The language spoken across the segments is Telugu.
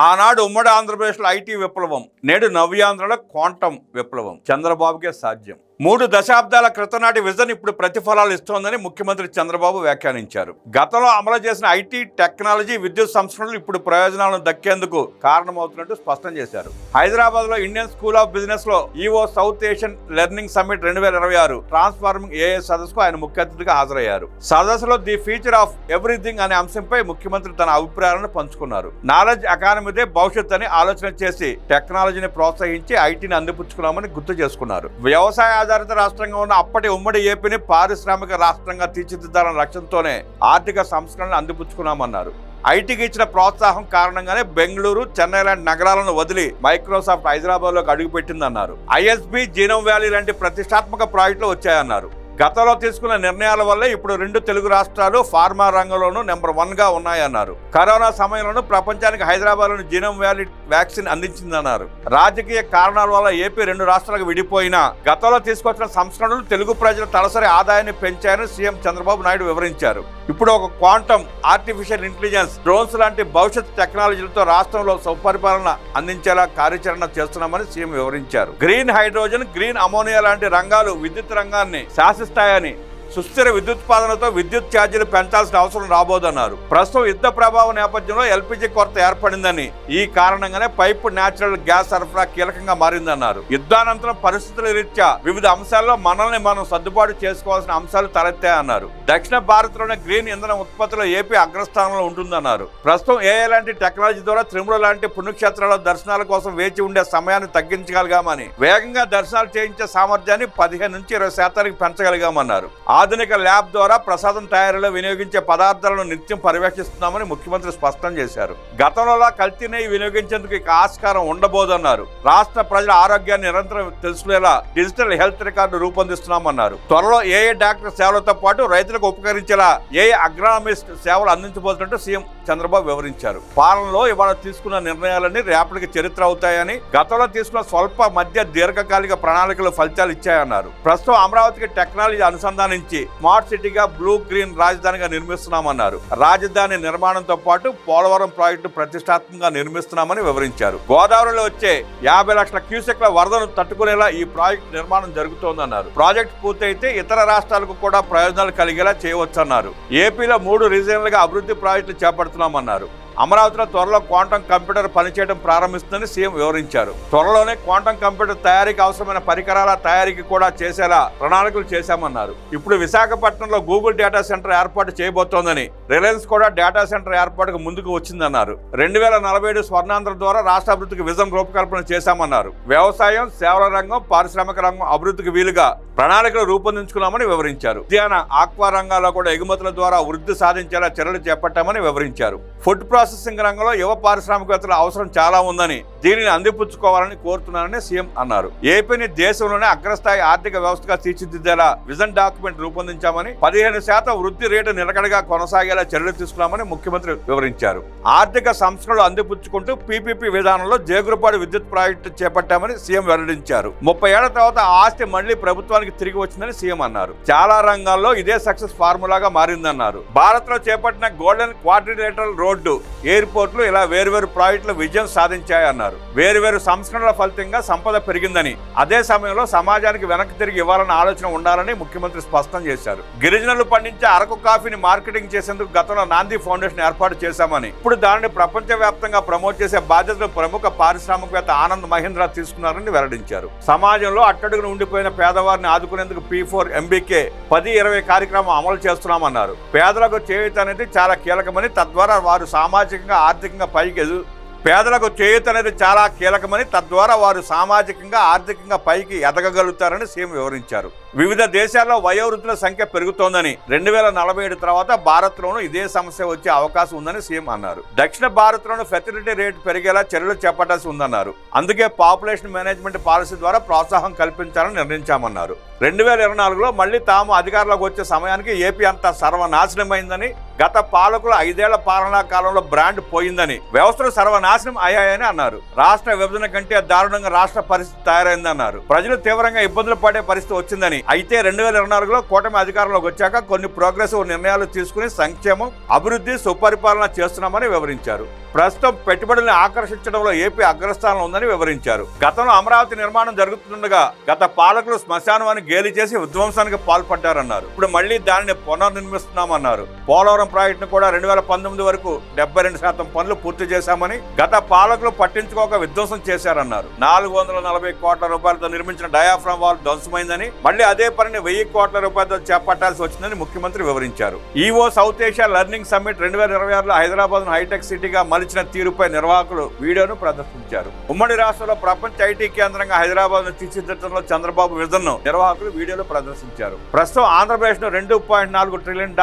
ఆనాడు ఉమ్మడి ఆంధ్రప్రదేశ్లో ఐటీ విప్లవం, నేడు నవ్యాంధ్రలో క్వాంటం విప్లవం చంద్రబాబుకే సాధ్యం. 3 దశాబ్దాల క్రితం నాటి విజన్ ఇప్పుడు ప్రతిఫలాలు ఇస్తోందని ముఖ్యమంత్రి చంద్రబాబు వ్యాఖ్యానించారు. గతంలో అమలు చేసిన ఐటీ, టెక్నాలజీ, విద్యుత్ సంస్కరణలు ఇప్పుడు ప్రయోజనాలను దక్కేందుకు కారణమవుతున్నట్టు స్పష్టం చేశారు. హైదరాబాద్ లో ఇండియన్ స్కూల్ ఆఫ్ బిజినెస్ లో EO south Asian learning summit 2026 transforming AI సదస్సుకు ఆయన ముఖ్య అతిథిగా హాజరయ్యారు. సదస్సులో ది ఫ్యూచర్ ఆఫ్ ఎవ్రీథింగ్ అనే అంశంపై ముఖ్యమంత్రి తన అభిప్రాయాలను పంచుకున్నారు. నాలెడ్జ్ ఎకానమీదే భవిష్యత్ అని ఆలోచన చేసి టెక్నాలజీని ప్రోత్సహించి ఐటీని అందిపుచ్చుకున్నామని గుర్తు చేసుకున్నారు. వ్యవసాయ ఆధారిత రాష్ట్రంగా ఉన్న అప్పటి ఉమ్మడి ఏపీని పారిశ్రామిక రాష్ట్రంగా తీర్చిదిద్దాలన్న లక్ష్యంతోనే ఆర్థిక సంస్కరణలు అందిపుచ్చుకున్నామన్నారు. ఐటీకి ఇచ్చిన ప్రోత్సాహం కారణంగానే బెంగళూరు, చెన్నై లాంటి నగరాలను వదిలి మైక్రోసాఫ్ట్ హైదరాబాద్ లోకి అడుగుపెట్టిందన్నారు. ఐఎస్బి, జీనోమ్ వ్యాలీ లాంటి ప్రతిష్టాత్మక ప్రాజెక్టులు వచ్చాయన్నారు. గతంలో తీసుకున్న నిర్ణయాల వల్ల ఇప్పుడు 2 తెలుగు రాష్ట్రాలు ఫార్మా రంగంలోనూ నెంబర్ 1గా ఉన్నాయన్నారు. కరోనా సమయంలోనూ ప్రపంచానికి హైదరాబాద్లోని జీనోమ్ వ్యాలీ వ్యాక్సిన్ అందించిందన్నారు. రాజకీయ కారణాల వల్ల ఏపీ 2 రాష్ట్రాలకు విడిపోయినా గతంలో తీసుకొచ్చిన సంస్కరణలు తెలుగు ప్రజల తలసరి ఆదాయాన్ని పెంచాయని సీఎం చంద్రబాబు నాయుడు వివరించారు. ఇప్పుడు ఒక క్వాంటం, ఆర్టిఫిషియల్ ఇంటెలిజెన్స్, డ్రోన్స్ లాంటి భవిష్యత్ టెక్నాలజీలతో రాష్ట్రంలో సుపరిపాలన అందించేలా కార్యాచరణ చేస్తున్నామని సీఎం వివరించారు. గ్రీన్ హైడ్రోజన్, గ్రీన్ అమోనియా లాంటి రంగాలు విద్యుత్ రంగాన్ని శాసిస్తాయని, సుస్థిర విద్యుత్పాదనతో విద్యుత్ ఛార్జీలు పెంచాల్సిన అవసరం రాబోదన్నారు. ప్రస్తుతం యుద్ధ ప్రభావం నేపథ్యంలో ఎల్పీజీ కొరత ఏర్పడిందని, ఈ కారణంగానే పైపు న్యాచురల్ గ్యాస్ సరఫరా కీలకంగా మారిందన్నారు. యుద్ధానంతరం పరిస్థితుల రీత్యా వివిధ అంశాల్లో మనల్ని మనం సర్దుబాటు చేసుకోవాల్సిన అంశాలు తలెత్తాయన్నారు. దక్షిణ భారత్లోని గ్రీన్ ఇంధన ఉత్పత్తిలో ఏపీ అగ్రస్థానంలో ఉంటుందన్నారు. ప్రస్తుతం ఏఐ లాంటి టెక్నాలజీ ద్వారా తిరుమల లాంటి పుణ్యక్షేత్రాల దర్శనాల కోసం వేచి ఉండే సమయాన్ని తగ్గించగలిగామని, వేగంగా దర్శనాలు చేయించే సామర్థ్యాన్ని 15 నుంచి 20% పెంచగలిగామన్నారు. ఆధునిక ల్యాబ్ ద్వారా ప్రసాదం తయారీలో వినియోగించే పదార్థాలను నిత్యం పర్యవేక్షిస్తున్నామని ముఖ్యమంత్రి స్పష్టం చేశారు. గతంలో కల్తీ నెయ్యి వినియోగించేందుకు ఇక ఆస్కారం ఉండబోదన్నారు. రాష్ట్ర ప్రజల ఆరోగ్యాన్ని నిరంతరం తెలుసుకునేలా డిజిటల్ హెల్త్ రికార్డు రూపొందిస్తున్నామన్నారు. త్వరలో ఏఏ డాక్టర్ సేవలతో పాటు రైతులకు ఉపకరించేలా ఏఏ అగ్రానమిస్ట్ సేవలు అందించబోతున్నట్టు సీఎం చంద్రబాబు వివరించారు. పాలనలో ఇవాళ తీసుకున్న నిర్ణయాలన్నీ రేపటికి చరిత్ర అవుతాయని, గతంలో తీసుకున్న స్వల్ప, మధ్య, దీర్ఘకాలిక ప్రణాళికలు ఫలితాలు ఇచ్చాయన్నారు. ప్రస్తుతం అమరావతికి టెక్నాలజీ అనుసంధానించి స్మార్ట్ సిటీగా బ్లూ గ్రీన్ రాజధానిగా నిర్మిస్తున్నామన్నారు. రాజధాని నిర్మాణంతో పాటు పోలవరం ప్రాజెక్టు ప్రతిష్టాత్మకంగా నిర్మిస్తున్నామని వివరించారు. గోదావరిలో వచ్చే 50 లక్షల క్యూసెక్ల వరదను తట్టుకునేలా ఈ ప్రాజెక్టు నిర్మాణం జరుగుతోందన్నారు. ప్రాజెక్టు పూర్తయితే ఇతర రాష్ట్రాలకు కూడా ప్రయోజనాలు కలిగేలా చేయవచ్చన్నారు. ఏపీలో 3 రీజియన్లుగా అభివృద్ధి ప్రాజెక్టులు చేపడుతున్నామన్నారు. అమరావతిలో త్వరలో క్వాంటం కంప్యూటర్ పనిచేయడం ప్రారంభిస్తుందని సీఎం వివరించారు. త్వరలోనే క్వాంటం కంప్యూటర్ తయారీకి అవసరమైన పరికరాల తయారీకి కూడా చేసేలా ప్రణాళికలు చేశామన్నారు. ఇప్పుడు విశాఖపట్నంలో గూగుల్ డేటా సెంటర్ ఏర్పాటు చేయబోతోందని, రిలయన్స్ కూడా డేటా సెంటర్ ఏర్పాటుకు ముందుకు వచ్చిందన్నారు. 2047 స్వర్ణాంధ్ర ద్వారా రాష్ట్ర అభివృద్ధికి విజన్ రూపకల్పన చేశామన్నారు. వ్యవసాయం, సేవల రంగం, పారిశ్రామిక రంగం అభివృద్ధికి వీలుగా ప్రణాళికలు రూపొందించుకున్నామని వివరించారు. ఉద్యాన, ఆక్వా రంగాల్లో కూడా ఎగుమతుల ద్వారా వృద్ధి సాధించేలా చర్యలు చేపట్టామని వివరించారు. ఫుడ్ ప్రాసెసింగ్ రంగంలో యువ పారిశ్రామికవేత్తల అవసరం చాలా ఉందని, దీనిని అందిపుచ్చుకోవాలని కోరుతున్నారని సీఎం అన్నారు. ఏపీని దేశంలోనే అగ్రస్థాయి ఆర్థిక వ్యవస్థగా తీర్చిదిద్దేలా విజన్ డాక్యుమెంట్ రూపొందించామని, 15% వృద్ధి రేటు నిలకడగా కొనసాగేలా చర్యలు తీసుకున్నామని ముఖ్యమంత్రి వివరించారు. ఆర్థిక సంస్కరణలు అందిపుచ్చుకుంటూ పీపీపీ విధానంలో జేగురుపాడు విద్యుత్ ప్రాజెక్టు చేపట్టామని సీఎం వెల్లడించారు. 30 ఏళ్ల తర్వాత ఆస్తి మళ్లీ ప్రభుత్వానికి తిరిగి వచ్చిందని సీఎం అన్నారు. చాలా రంగాల్లో ఇదే సక్సెస్ ఫార్ములాగా మారిందన్నారు. భారత్ లో చేపట్టిన గోల్డెన్ క్వాడ్రిలేటరల్ రోడ్డు, ఎయిర్పోర్ట్లు ఇలా వేరువేరు ప్రాజెక్టులు విజయం సాధించాయన్నారు. వేరువేరు సంస్కరణల ఫలితంగా సంపద పెరిగిందని, అదే సమయంలో సమాజానికి వెనక్కి తిరిగి ఇవ్వాలన్న ఆలోచన ఉండాలని ముఖ్యమంత్రి స్పష్టం చేశారు. గిరిజనులు పండించే అరకు కాఫీని మార్కెటింగ్ చేసేందుకు గతంలో నాంది ఫౌండేషన్ ఏర్పాటు చేశామని, ఇప్పుడు దానిని ప్రపంచవ్యాప్తంగా ప్రమోట్ చేసే బాధ్యతను ప్రముఖ పారిశ్రామికవేత్త ఆనంద్ మహీంద్రా తీసుకున్నారని వెల్లడించారు. సమాజంలో అట్టడుగున ఉండిపోయిన పేదవారిని ఆదుకునేందుకు P4 MBK 10-20 కార్యక్రమం అమలు చేస్తున్నామన్నారు. పేదలకు చేయూత అనేది చాలా కీలకమని, తద్వారా వారు సామాజికంగా, ఆర్థికంగా పైకి ఎదగగలుగుతారని సీఎం వివరించారు. వివిధ దేశాల్లో వయోవృద్ధుల సంఖ్య పెరుగుతోందని, 2047 తర్వాత భారత్లోనూ ఇదే సమస్య వచ్చే అవకాశం ఉందని సీఎం అన్నారు. దక్షిణ భారత్లోనూ ఫెర్టిలిటీ రేటు పెరిగేలా చర్యలు చేపట్టాల్సి ఉందన్నారు. అందుకే పాపులేషన్ మేనేజ్మెంట్ పాలసీ ద్వారా ప్రోత్సాహం కల్పించాలని నిర్ణయించామన్నారు. 2024లో మళ్లీ తాము అధికారంలోకి వచ్చే సమయానికి ఏపీ అంతా సర్వనాశనమైందని, గత పాలకుల 5 ఏళ్ల పాలనా కాలంలో బ్రాండ్ పోయిందని, వ్యవస్థలు సర్వనాశనం అయ్యాయని అన్నారు. రాష్ట్ర విభజన కంటే దారుణంగా రాష్ట్ర పరిస్థితి తయారైందన్నారు. ప్రజలు తీవ్రంగా ఇబ్బందులు పడే పరిస్థితి వచ్చిందని, అయితే 2024లో కూటమి అధికారంలోకి వచ్చాక కొన్ని ప్రోగ్రెసివ్ నిర్ణయాలు తీసుకుని సంక్షేమం, అభివృద్ధి, సుపరిపాలన చేస్తున్నామని వివరించారు. ప్రస్తుతం పెట్టుబడుల్ని ఆకర్షించడంలో ఏపీ అగ్రస్థానంలో ఉందని వివరించారు. గతంలో అమరావతి నిర్మాణం జరుగుతుండగా గత పాలకులు శ్మశానాన్ని గేలి చేసి విధ్వంసానికి పాల్పడ్డారన్నారు. ఇప్పుడు మళ్లీ దానిని పునర్నిర్మిస్తున్నామన్నారు. పోలవరం ప్రాజెక్టును కూడా 2019 వరకు 72% పనులు పూర్తి చేశామని, గత పాలకులు పట్టించుకోక విధ్వంసం చేశారన్నారు. 440 కోట్ల రూపాయలతో నిర్మించిన డయాఫ్రామ్ వాల్ ధ్వంసమైందని, మళ్లీ అదే పనిని 1000 కోట్ల రూపాయలతో చేపట్టాల్సి వచ్చిందని ముఖ్యమంత్రి వివరించారు. EO south Asia learning summit 2026లో హైదరాబాద్ హైటెక్ సిటీగా మలిచిన తీరుపై నిర్వాహకులు వీడియోను ప్రదర్శించారు. ఉమ్మడి రాష్ట్రంలో ప్రపంచ ఐటీ కేంద్రంగా హైదరాబాద్ ను తీర్చిదిద్దడంలో చంద్రబాబు విజన్ ను నిర్వాహకులు వీడియోలో ప్రదర్శించారు. ప్రస్తుతం ఆంధ్రప్రదేశ్ ను $2.4 ట్రిలియన్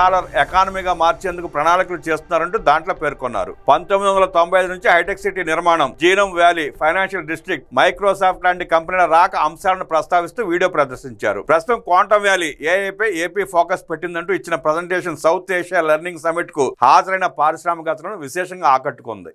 ఎకానమీగా మార్చేందుకు ప్రణాళికలు చేస్తున్నారంటూ దాంట్లో పేర్కొన్నారు. 1995 నుంచి హైటెక్ సిటీ నిర్మాణం, genome valley, financial district, Microsoft లాంటి కంపెనీల రాక అంశాలను ప్రస్తావిస్తూ వీడియో ప్రదర్శించారు. ప్రస్తుతం క్వాంటమ్ వ్యాలీ ఏఐపై ఏపీ ఫోకస్ పెట్టిందంటూ ఇచ్చిన presentation south Asia learning summit కు హాజరైన పారిశ్రామికవేత్తలను విశేషంగా ఆకట్టుకుంది.